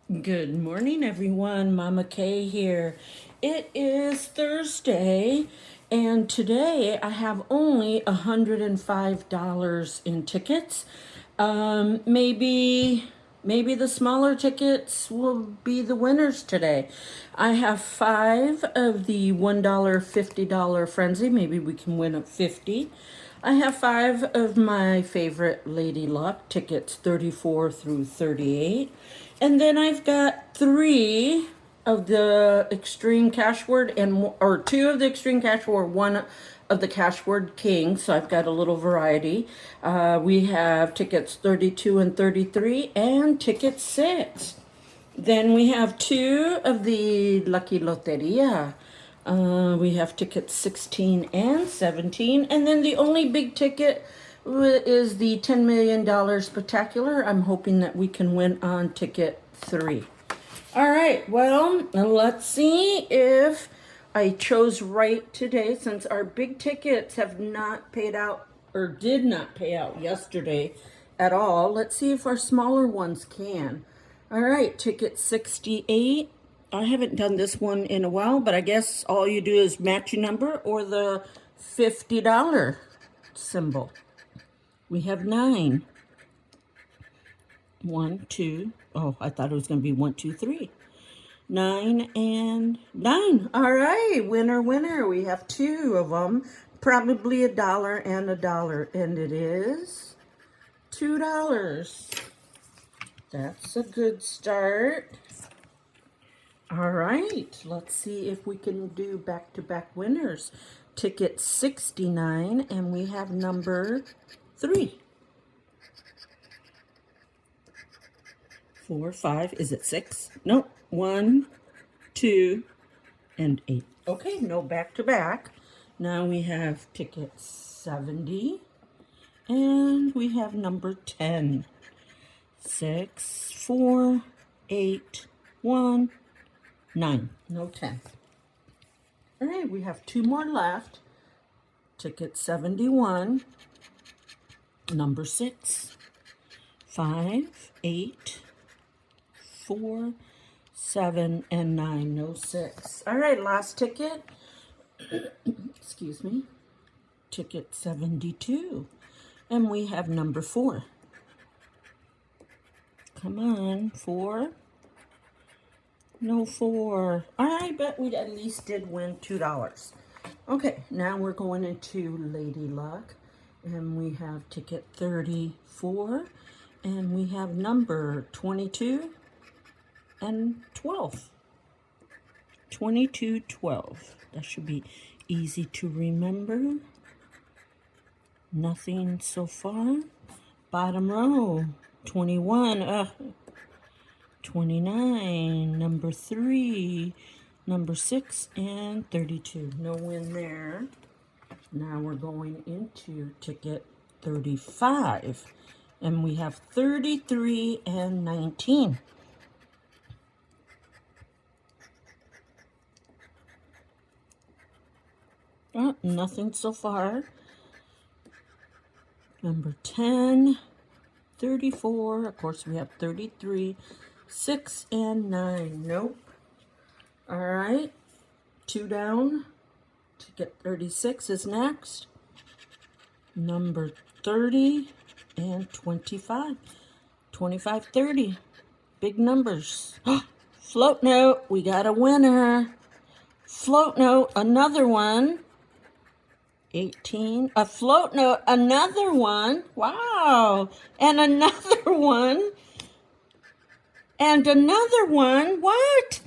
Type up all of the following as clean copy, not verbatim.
Good morning, everyone. Mama Kay here. It is Thursday, and today I have only $105 in tickets. Maybe the smaller tickets will be the winners today. I have 5 of the $1 $50 frenzy. Maybe we can win a 50. I have 5 of my favorite Lady Luck tickets, 34 through 38. And then I've got 3 of the Extreme Cash Word or 2 of the Extreme Cash Word, 1 of the Cash Word King. So I've got a little variety. We have tickets 32 and 33 and ticket 6. Then we have 2 of the Lucky Loteria. We have tickets 16 and 17. And then the only big ticket is the $10 million spectacular. I'm hoping that we can win on ticket 3. All right, well, let's see if I chose right today, since our big tickets have not paid out or did not pay out yesterday at all. Let's see if our smaller ones can. All right, ticket 68. I haven't done this one in a while, but I guess all you do is match your number or the $50 symbol. We have 9. 1, 2. Oh, I thought it was going to be 1, 2, 3. 9 and 9. All right, winner, winner. We have 2 of them. Probably $1 and $1, and it is $2. That's a good start. All right, let's see if we can do back-to-back winners. Ticket 69, and we have number 3. 4, 5, is it 6? Nope, 1, 2, and 8. Okay, no back-to-back. Now we have ticket 70, and we have number 10. 6, 4, 8, 1, 9. No 10. All right, we have 2 more left. Ticket 71, number 6. 5, 8, 4, 7, and 9. No 6. All right, last ticket. Excuse me. Ticket 72. And we have number 4. Come on, 4. No 4. I bet we at least did win $2. Okay, now we're going into Lady Luck. And we have ticket 34. And we have number 22 and 12. 22, 12. That should be easy to remember. Nothing so far. Bottom row, 21. 29, number 3, number 6, and 32. No win there. Now we're going into ticket 35. And we have 33 and 19. Oh, nothing so far. Number 10, 34. Of course, we have 33, 6, and 9. Nope. All right. 2 down. Ticket 36 is next. Number 30 and 25. 25, 30. Big numbers. Float note. We got a winner. Float note. Another one. 18. A float note. Another one. Wow. And another one. And another one. What?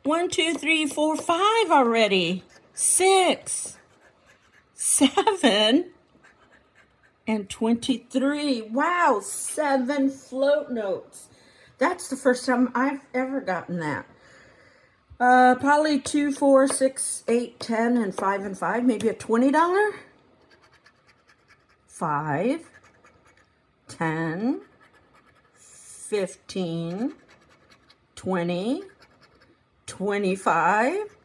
1, 2, 3, 4, 5 already. 6, 7, and 23. Wow, 7 float notes. That's the first time I've ever gotten that. Probably 2, 4, 6, 8, 10, and 5 and 5. Maybe a $20. 5, 10, 15, 20, 25,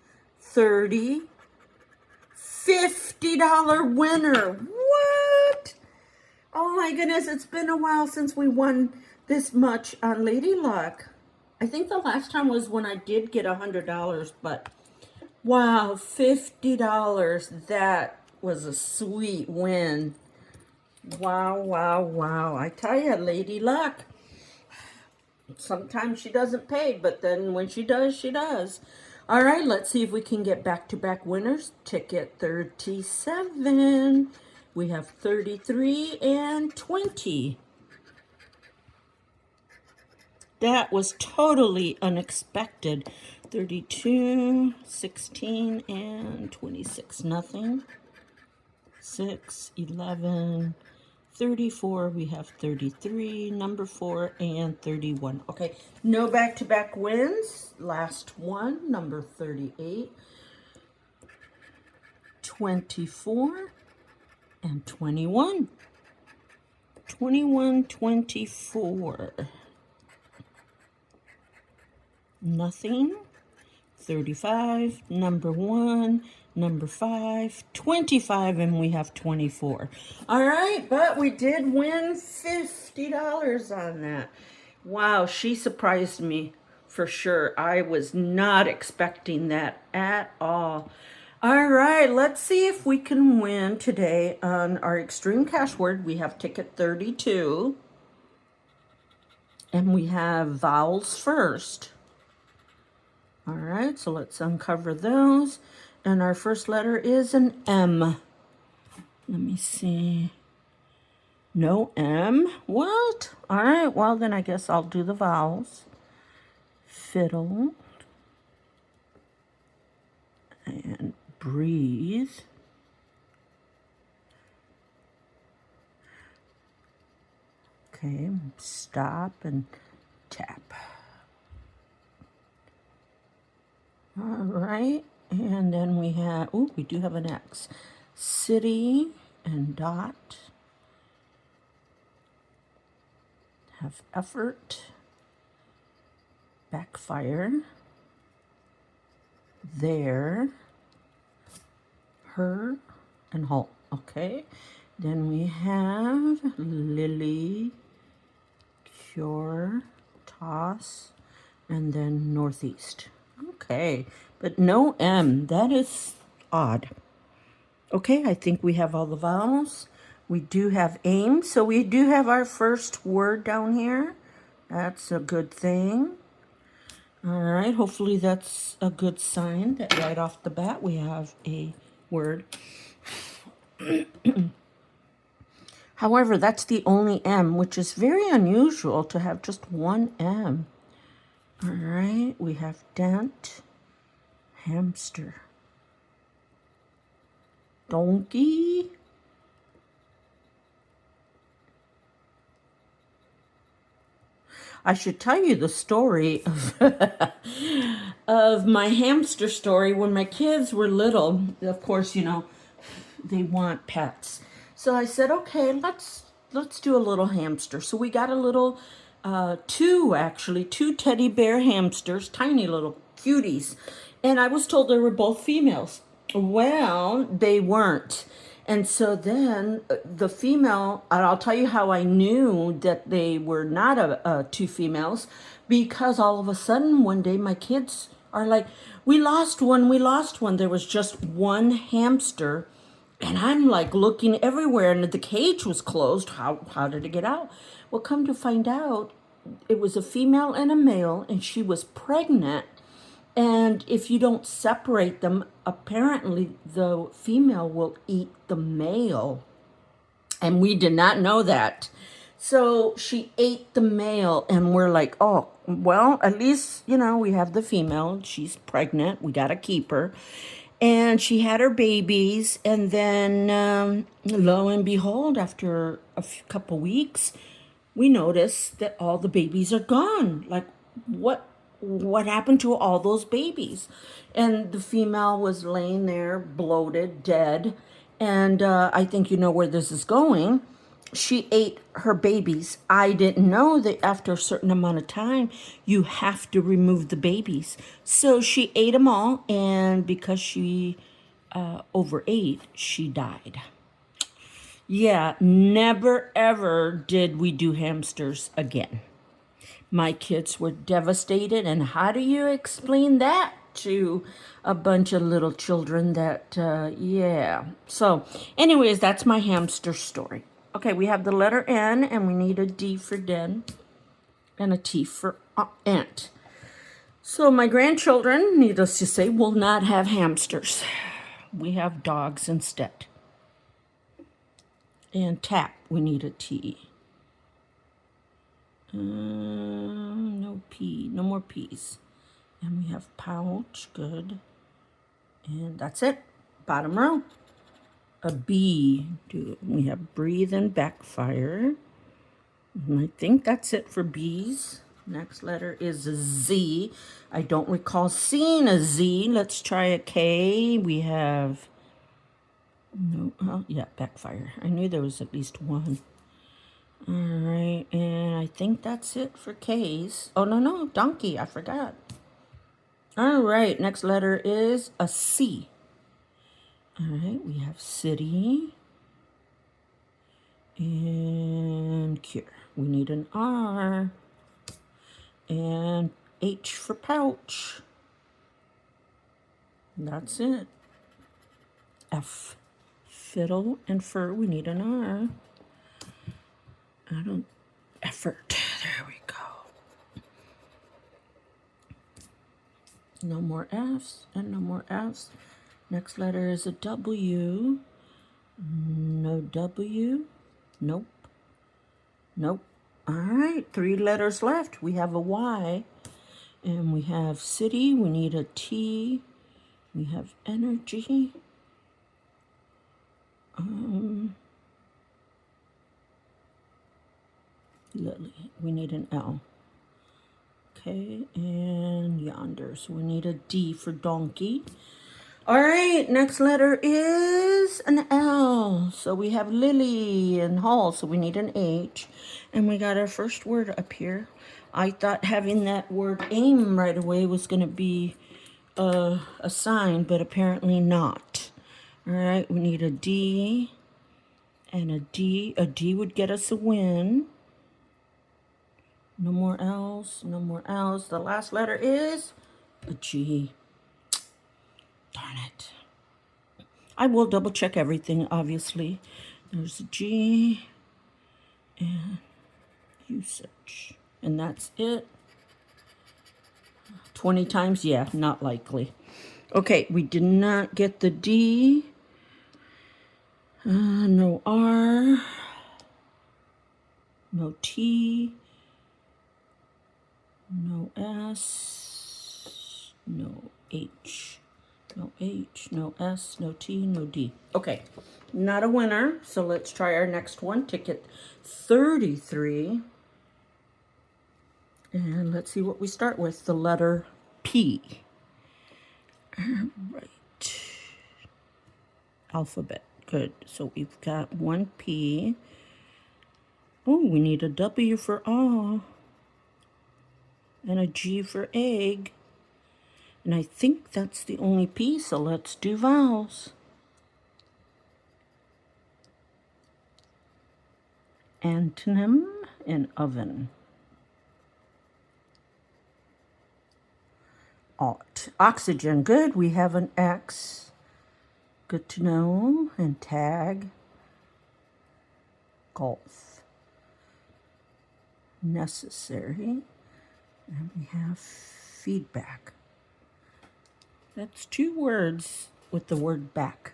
30, $50 winner. What? Oh my goodness, it's been a while since we won this much on Lady Luck. I think the last time was when I did get $100, but wow, $50. That was a sweet win. Wow, wow, wow. I tell you, Lady Luck. Sometimes she doesn't pay, but then when she does, she does. All right, let's see if we can get back-to-back winners. Ticket 37. We have 33 and 20. That was totally unexpected. 32, 16, and 26. Nothing. 6, 11, 34. We have 33, number 4, and 31. Okay, no back-to-back wins. Last one, number 38, 24, and 21. 21, 24. Nothing. 35, number 1, number 5, 25, and we have 24. All right, but we did win $50 on that. Wow, she surprised me for sure. I was not expecting that at all. All right, let's see if we can win today on our Extreme Cash Word. We have ticket 32, and we have vowels first. All right, so let's uncover those. And our first letter is an M. Let me see. No M? What? All right, well, then I guess I'll do the vowels. Fiddle. And breathe. Okay, stop and tap. All right, and then we have, oh, we do have an X. City and dot. Have effort. Backfire. There. Her and halt. Okay. Then we have lily, cure, toss, and then northeast. Okay, but no M. That is odd. Okay, I think we have all the vowels. We do have aim, so we do have our first word down here. That's a good thing. All right, hopefully that's a good sign that right off the bat we have a word. However, that's the only M, which is very unusual to have just one M. All right, we have dent, hamster, donkey, I should tell you the story of, of my hamster story. When my kids were little, of course, you know, they want pets. So I said, okay, let's do a little hamster. So we got a little, two teddy bear hamsters, tiny little cuties. And I was told they were both females. Well, they weren't. And so then the female, and I'll tell you how I knew that they were not two females, because all of a sudden one day my kids are like, we lost one. There was just one hamster. And I'm like looking everywhere, and the cage was closed. How did it get out? Well, come to find out, it was a female and a male, and she was pregnant. And if you don't separate them, apparently the female will eat the male. And we did not know that. So she ate the male, and we're like, oh, well, at least, you know, we have the female. She's pregnant. We got to keep her. And she had her babies, and then lo and behold, after a couple weeks, we noticed that all the babies are gone. Like, what happened to all those babies? And the female was laying there, bloated, dead. And I think you know where this is going. She ate her babies. I didn't know that after a certain amount of time, you have to remove the babies. So she ate them all, and because she overate, she died. Yeah, never ever did we do hamsters again. My kids were devastated, and how do you explain that to a bunch of little children that, yeah. So, anyways, that's my hamster story. Okay, we have the letter N, and we need a D for den, and a T for ant. So my grandchildren, needless to say, will not have hamsters. We have dogs instead. And tap, we need a T. No P, no more P's. And we have pouch, good. And that's it, bottom row. A B, we have breathe and backfire. And I think that's it for B's. Next letter is a Z. I don't recall seeing a Z. Let's try a K. We have, no, oh, yeah, backfire. I knew there was at least one. All right, and I think that's it for K's. Oh, no, donkey, I forgot. All right, next letter is a C. All right, we have city and cure. We need an R and H for pouch. That's it. F, fiddle and fur. We need an R. Effort. There we go. No more F's and no more F's. Next letter is a W. No W. Nope. Nope. All right, 3 letters left. We have a Y. And we have city. We need a T. We have energy. Lily. We need an L. Okay, and yonder. So we need a D for donkey. All right, next letter is an L. So we have Lily and Hall, so we need an H. And we got our first word up here. I thought having that word aim right away was going to be a sign, but apparently not. All right, we need a D and a D. A D would get us a win. No more L's, no more L's. The last letter is a G. Darn it. I will double check everything, obviously. There's a G and usage. And that's it. 20 times? Yeah, not likely. Okay, we did not get the D. No R. No T. No S. No H. No H, no S, no T, no D. Okay, not a winner. So let's try our next one. Ticket 33. And let's see what we start with. The letter P. All right. Alphabet. Good. So we've got one P. Oh, we need a W for aw. And a G for egg. And I think that's the only P, so let's do vowels. Antonym and oven. Ought. Oxygen, good. We have an X. Good to know. And tag. Golf. Necessary. And we have feedback. That's 2 words with the word back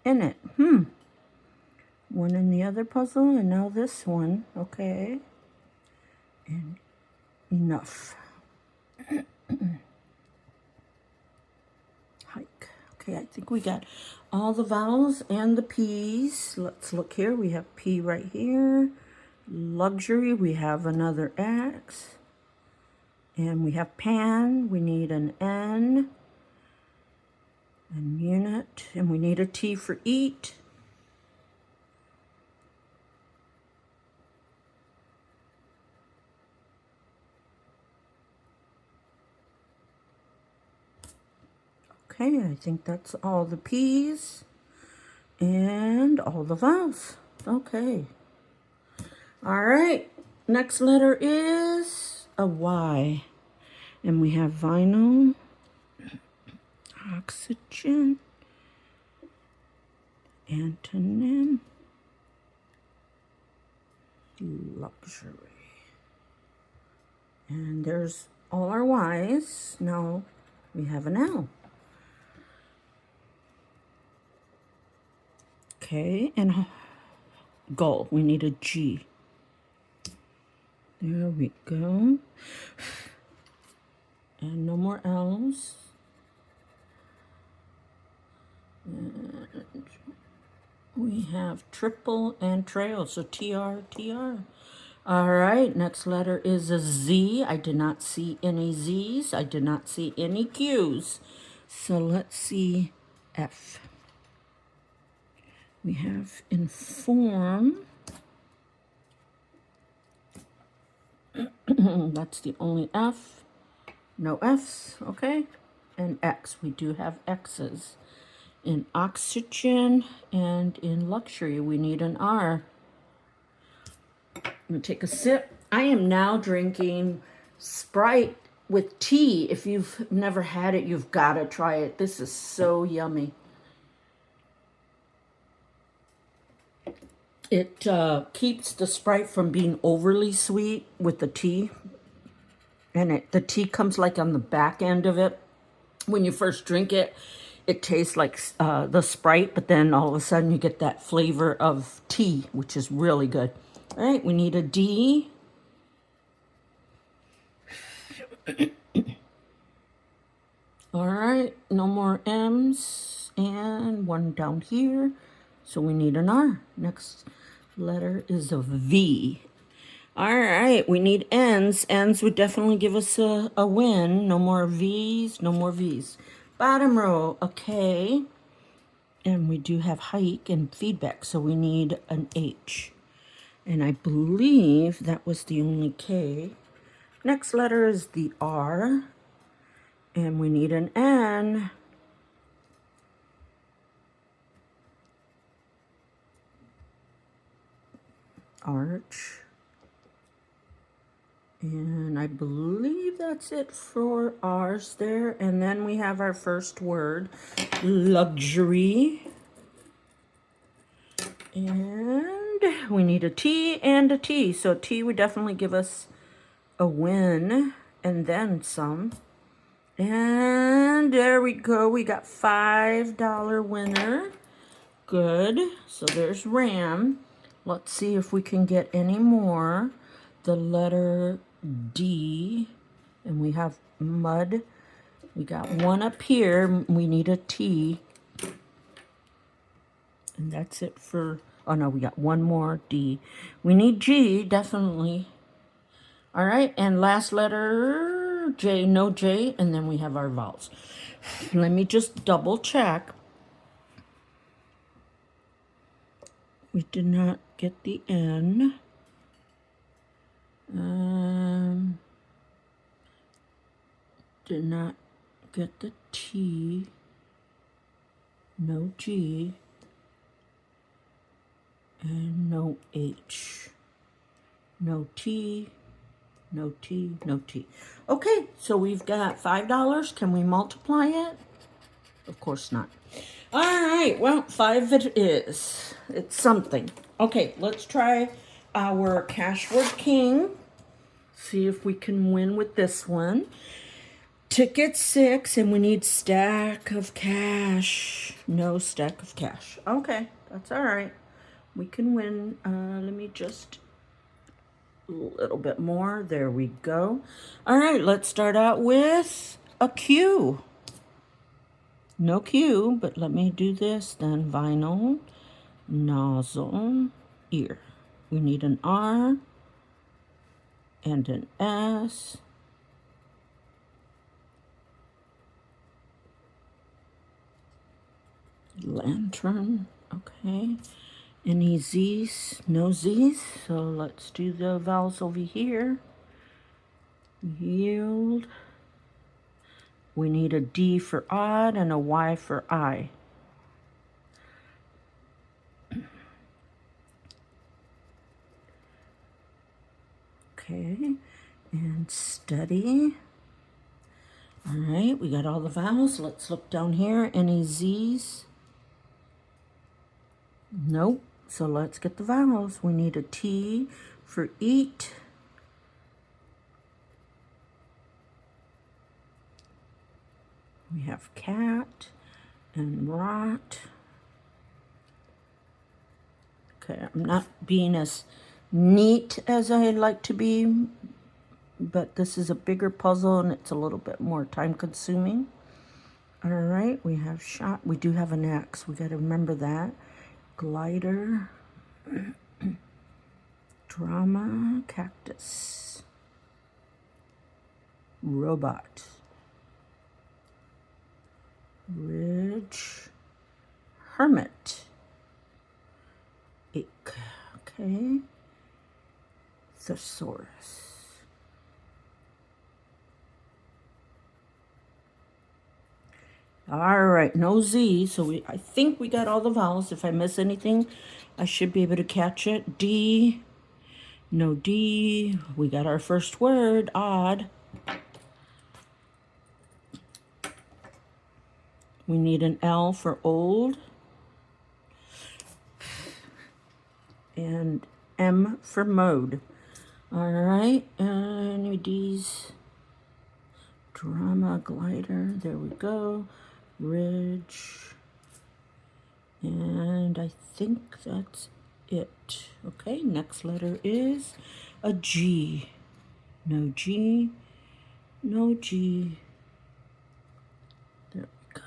in it. One in the other puzzle, and now this one. Okay. And enough. Hike. Okay, I think we got all the vowels and the P's. Let's look here. We have P right here. Luxury, we have another X. And we have pan, we need an N. And unit, and we need a T for eat. Okay, I think that's all the P's and all the vowels. Okay. All right, next letter is a Y. And we have vinyl, oxygen, antonym, luxury. And there's all our Y's. Now we have an L. Okay, and goal. We need a G. There we go. And no more L's. And we have triple and trail, so TR, TR. All right, next letter is a Z. I did not see any Z's. I did not see any Q's. So let's see F. We have inform. That's the only F. No F's, okay? And X. We do have X's. In oxygen and in luxury, we need an R. I'm gonna take a sip. I am now drinking Sprite with tea. If you've never had it, you've got to try it. This is so yummy. It keeps the Sprite from being overly sweet with the tea. And the tea comes like on the back end of it. When you first drink it, it tastes like the Sprite, but then all of a sudden you get that flavor of tea, which is really good. All right, we need a D. All right, no more M's and one down here. So we need an R. Next letter is a V. All right, we need N's. N's would definitely give us a win. No more V's, no more V's. Bottom row, okay. And we do have hike and feedback, so we need an H. And I believe that was the only K. Next letter is the R. And we need an N. Arch. And I believe that's it for ours there. And then we have our first word, luxury. And we need a T and a T. So T would definitely give us a win and then some. And there we go. We got $5 winner. Good. So there's Ram. Let's see if we can get any more. The letter D. And we have mud. We got one up here. We need a T. And that's it for... Oh, no, we got one more D. We need G, definitely. All right, and last letter, J, no J, and then we have our vowels. Let me just double check. We did not get the N. Did not get the T. No G. And no H. No T. No T, no T. Okay, so we've got $5. Can we multiply it? Of course not. All right, well, 5 it is. It's something. Okay, let's try our Cash Word King. See if we can win with this one. Ticket 6, and we need stack of cash. No stack of cash. Okay, that's all right. We can win. Let me just... a little bit more. There we go. All right, let's start out with a Q. No Q, but let me do this then. Vinyl, nozzle, ear. We need an R and an S. Lantern, okay. Any Z's? No Z's. So let's do the vowels over here. Yield. We need a D for odd and a Y for I. Okay. and study. All right, we got all the vowels. Let's look down here. Any Z's? Nope. So let's get the vowels. We need a T for eat. We have cat and rot. Okay, I'm not being as neat as I like to be, but this is a bigger puzzle and it's a little bit more time consuming. All right, we have shot. We do have an X. We got to remember that. Glider, drama, cactus, robot, ridge, hermit, ache. Okay, thesaurus. All right, no Z, so I think we got all the vowels. If I miss anything, I should be able to catch it. D, no D. We got our first word, odd. We need an L for old. And M for mode. All right, any D's? Drama, glider, there we go. Ridge, and I think that's it. Okay, next letter is a G. No G, no G. There we go.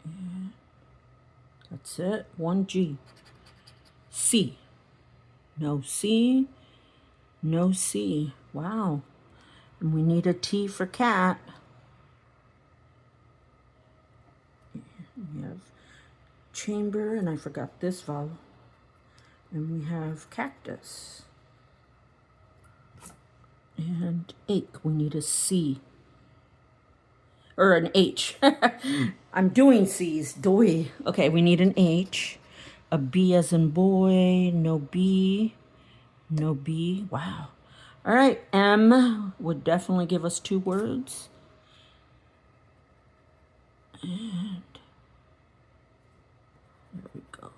And that's it, one G. C. No C, no C. Wow. And we need a T for cat. We have chamber, and I forgot this vowel. And we have cactus. And ache, we need a C. Or an H. I'm doing C's, doy. Okay, we need an H. A B as in boy, no B. No B, wow. All right, M would definitely give us two words. And there we go.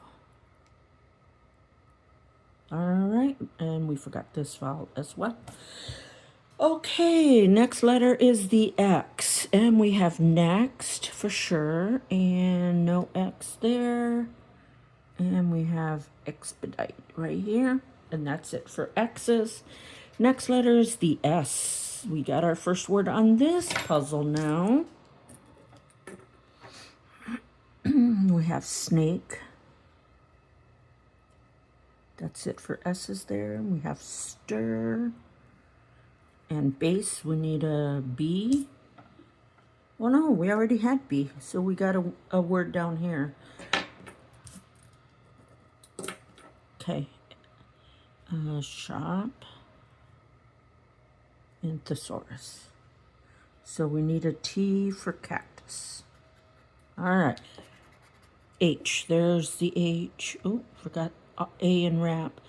All right, and we forgot this vowel as well. Okay, next letter is the X, and we have next for sure, and no X there. And we have expedite right here, and that's it for X's. Next letter is the S. We got our first word on this puzzle now. We have snake. That's it for S's there. We have stir. And base, we need a B. Well, no, we already had B, so we got a word down here. Okay. Shop. And thesaurus. So we need a T for cactus. All right. H. There's the H. Oh, forgot A in wrap.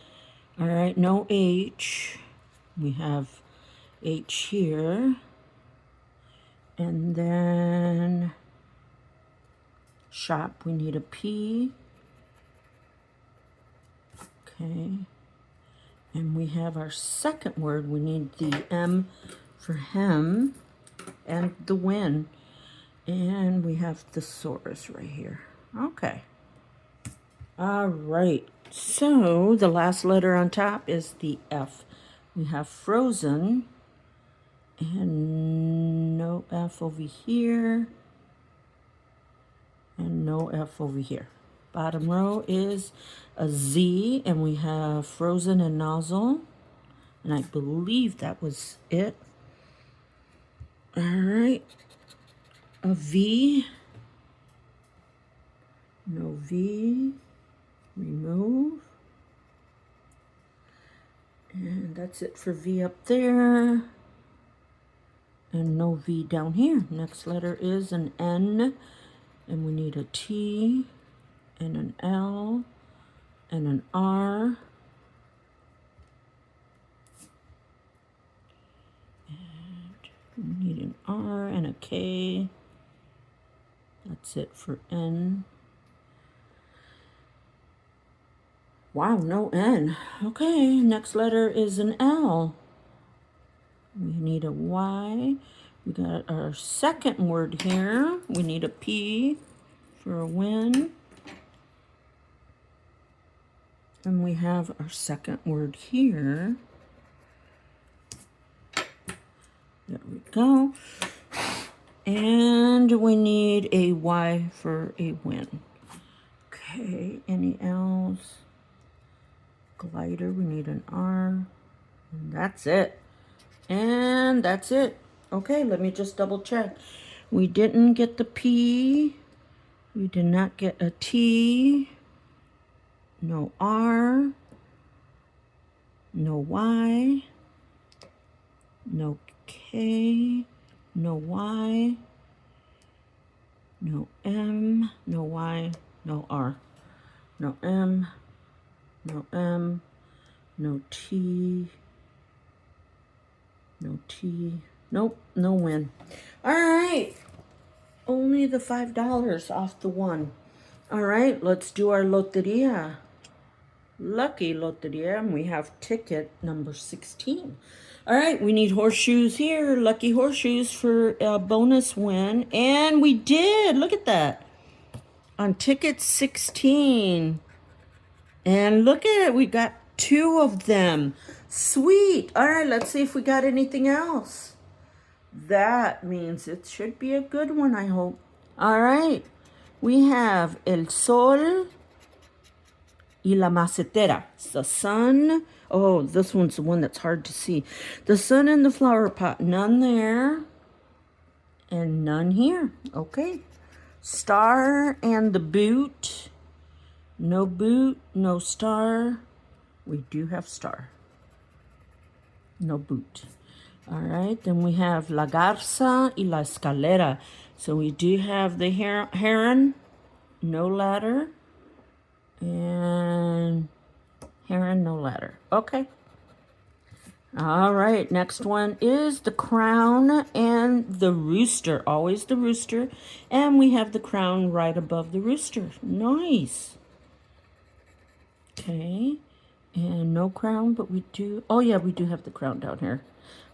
All right, no H. We have H here. And then shop, we need a P. Okay. And we have our second word. We need the M for hem and the win. And we have thesaurus right here. Okay. All right. So the last letter on top is the F. We have frozen. And no F over here. And no F over here. Bottom row is a Z, and we have frozen and nozzle. And I believe that was it. All right. A V. No V. Remove. And that's it for V up there. And no V down here. Next letter is an N. And we need a T and an L and an R. We need an R and a K. That's it for N. Wow, no N. Okay, next letter is an L. We need a Y. We got our second word here. We need a P for a win. And we have our second word here. There we go. And we need a Y for a win. Okay, any else? Glider, we need an R. And that's it. And that's it. Okay, let me just double check. We didn't get the P. We did not get a T. No R. No Y. No K. No Y. No M. No Y. No R. No M. No M. No T. No T. Nope, no win. All right. Only the $5 off the one. All right, let's do our loteria. Lucky loteria, and we have ticket number 16. All right, we need horseshoes here. Lucky horseshoes for a bonus win. And we did. Look at that. On ticket 16. And look at it. We got 2 of them. Sweet. All right, let's see if we got anything else. That means it should be a good one, I hope. All right. We have El Sol y la Macetera. It's the sun. Oh, this one's the one that's hard to see. The sun in the flower pot. None there. And none here. Okay. Star and the boot. No boot, no star. We do have star. No boot. All right, then we have La Garza y la Escalera. So we do have the heron, no ladder, and heron, no ladder. Okay. All right, next one is the crown and the rooster. Always the rooster. And we have the crown right above the rooster. Nice. Okay, and no crown, but we do, oh yeah, we do have the crown down here.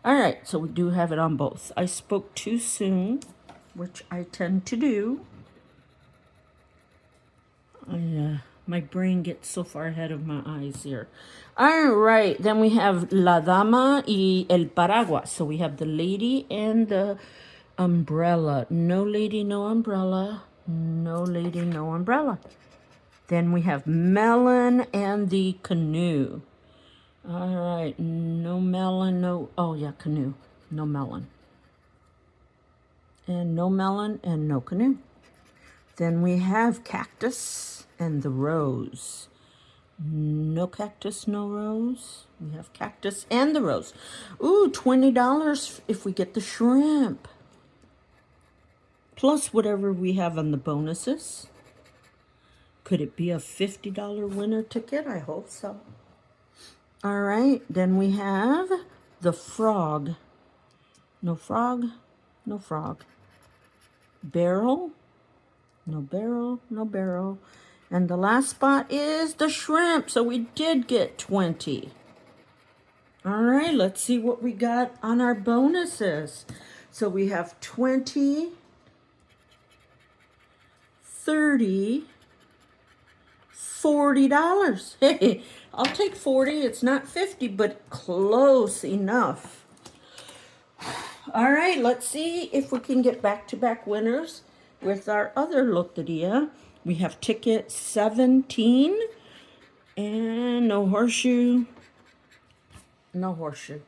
All right, so we do have it on both. I spoke too soon, which I tend to do. My brain gets so far ahead of my eyes here. All right, then we have La Dama y el Paraguas. So we have the lady and the umbrella. No lady, no umbrella. No lady, no umbrella. Then we have melon and the canoe. All right, no melon, no, oh yeah, canoe, no melon. And no melon and no canoe. Then we have cactus and the rose. No cactus, no rose. We have cactus and the rose. Ooh, $20 if we get the shrimp. Plus whatever we have on the bonuses. Could it be a $50 winner ticket? I hope so. All right, then we have the frog. No frog, no frog. Barrel, no barrel, no barrel. And the last spot is the shrimp. So we did get 20. All right, let's see what we got on our bonuses. So we have 20, 30, $40. Hey, I'll take 40. It's not 50, but close enough. All right, let's see if we can get back-to-back winners with our other loteria. We have ticket 17 and no horseshoe. No horseshoe.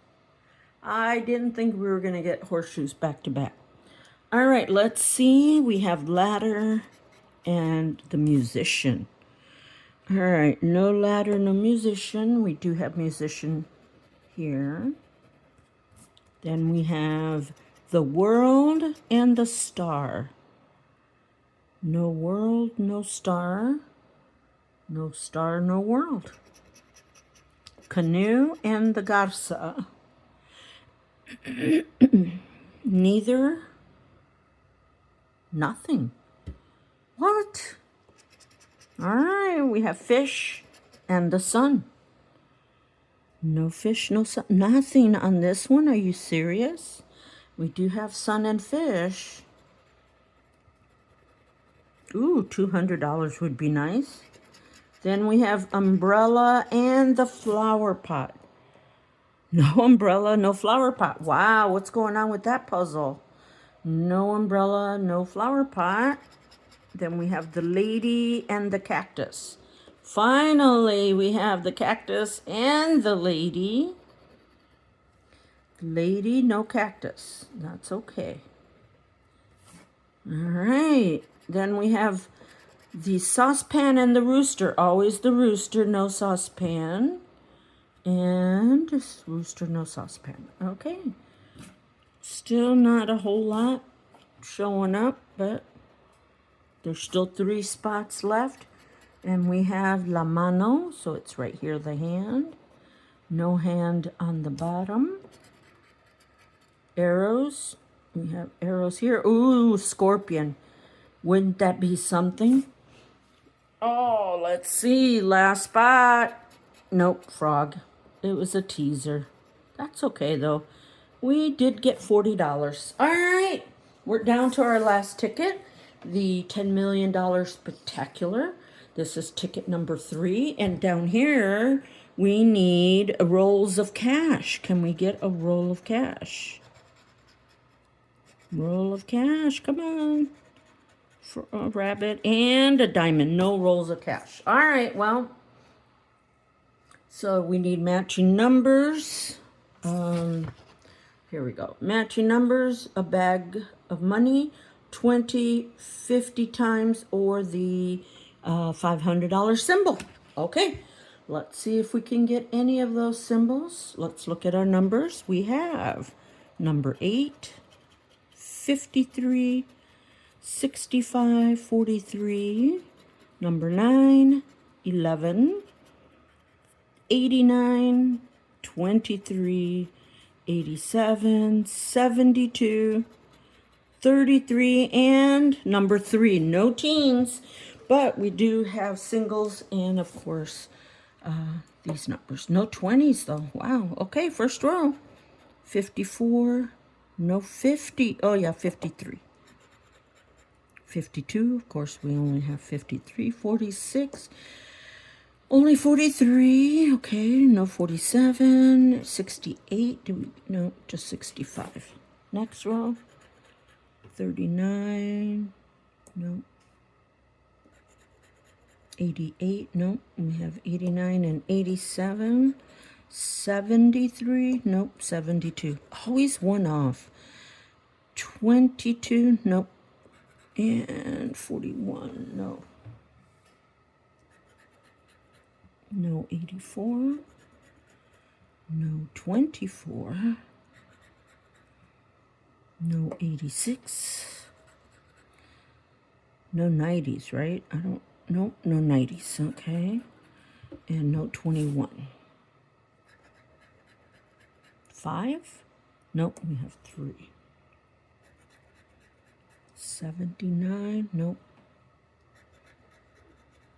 I didn't think we were going to get horseshoes back-to-back. All right, let's see. We have ladder and the musician. All right, no ladder, no musician. We do have musician here. Then we have the world and the star. No world, no star. No star, no world. Canoe and the garza. Neither. Nothing. What? All right, we have fish and the sun. No fish, no sun. Nothing on this one. Are you serious? We do have sun and fish. Ooh, $200 would be nice. Then we have umbrella and the flower pot. No umbrella, no flower pot. Wow, what's going on with that puzzle? No umbrella, no flower pot. Then we have the lady and the cactus. Finally, we have the cactus and the lady. Lady, no cactus. That's okay. All right. Then we have the saucepan and the rooster. Always the rooster, no saucepan. And just rooster, no saucepan. Okay. Still not a whole lot showing up, but there's still 3 spots left. And we have la mano, so it's right here, the hand. No hand on the bottom. Arrows. We have arrows here. Ooh, scorpion. Wouldn't that be something? Oh, let's see. Last spot. Nope, frog. It was a teaser. That's okay, though. We did get $40. All right. We're down to our last ticket, the $10 million Spectacular. This is ticket number 3. And down here, we need rolls of cash. Can we get a roll of cash? Roll of cash. Come on. For a rabbit and a diamond. No rolls of cash. All right, well, so we need matching numbers. Here we go. Matching numbers, a bag of money, 20, 50 times, or the $500 symbol. Okay, let's see if we can get any of those symbols. Let's look at our numbers. We have number 8, 53, 65, 43, number 9, 11, 89, 23, 87, 72, 33, and number 3. No teens, but we do have singles and, of course, these numbers. No 20s, though. Wow. Okay, first row. 54, no 50. Oh, yeah, 53. 52, of course, we only have 53. 46, only 43. Okay, no 47. 68, do we? No, just 65. Next row. 39, no. 88, no. We have 89 and 87. 73, nope. 72, always one off. 22, nope. And 41, no. No 84. No 24. No 86. No 90s, right? I don't, nope, no 90s, okay. And no 21. 5? Nope, we have 3. 79, nope.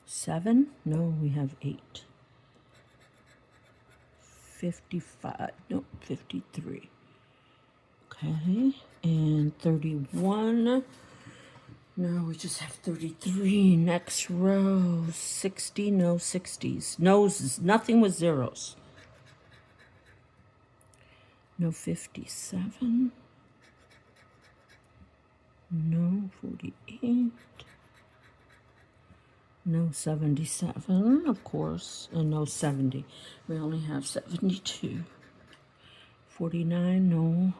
7, no, we have 8. 55, nope, 53. Okay, and 31. No, we just have 33. Next row, 60, no 60s. No, nothing with zeros. No 57. No 48. No 77, of course, and no 70. We only have 72. 49, no.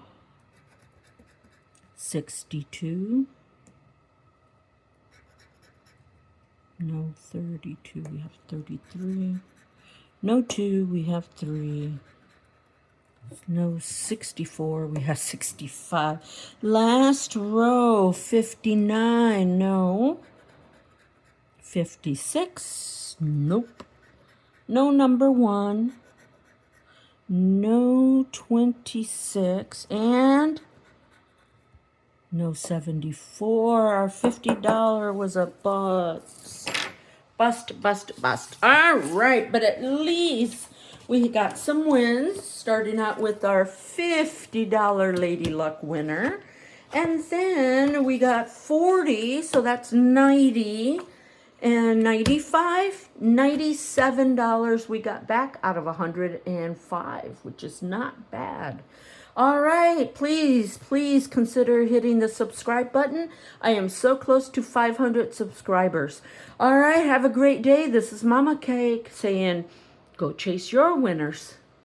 62. No 32, we have 33. No 2, we have 3. No 64, we have 65. Last row, 59, no. 56, nope. No number 1. No 26. And No 74. Our $50 was a bust. Bust. All right, but at least we got some wins, starting out with our $50 Lady Luck winner. And then we got 40, so that's 90. And 95, $97 we got back out of 105, which is not bad. All right, please consider hitting the subscribe button. I am so close to 500 subscribers. All right, have a great day. This is Mama Cake saying, go chase your winners.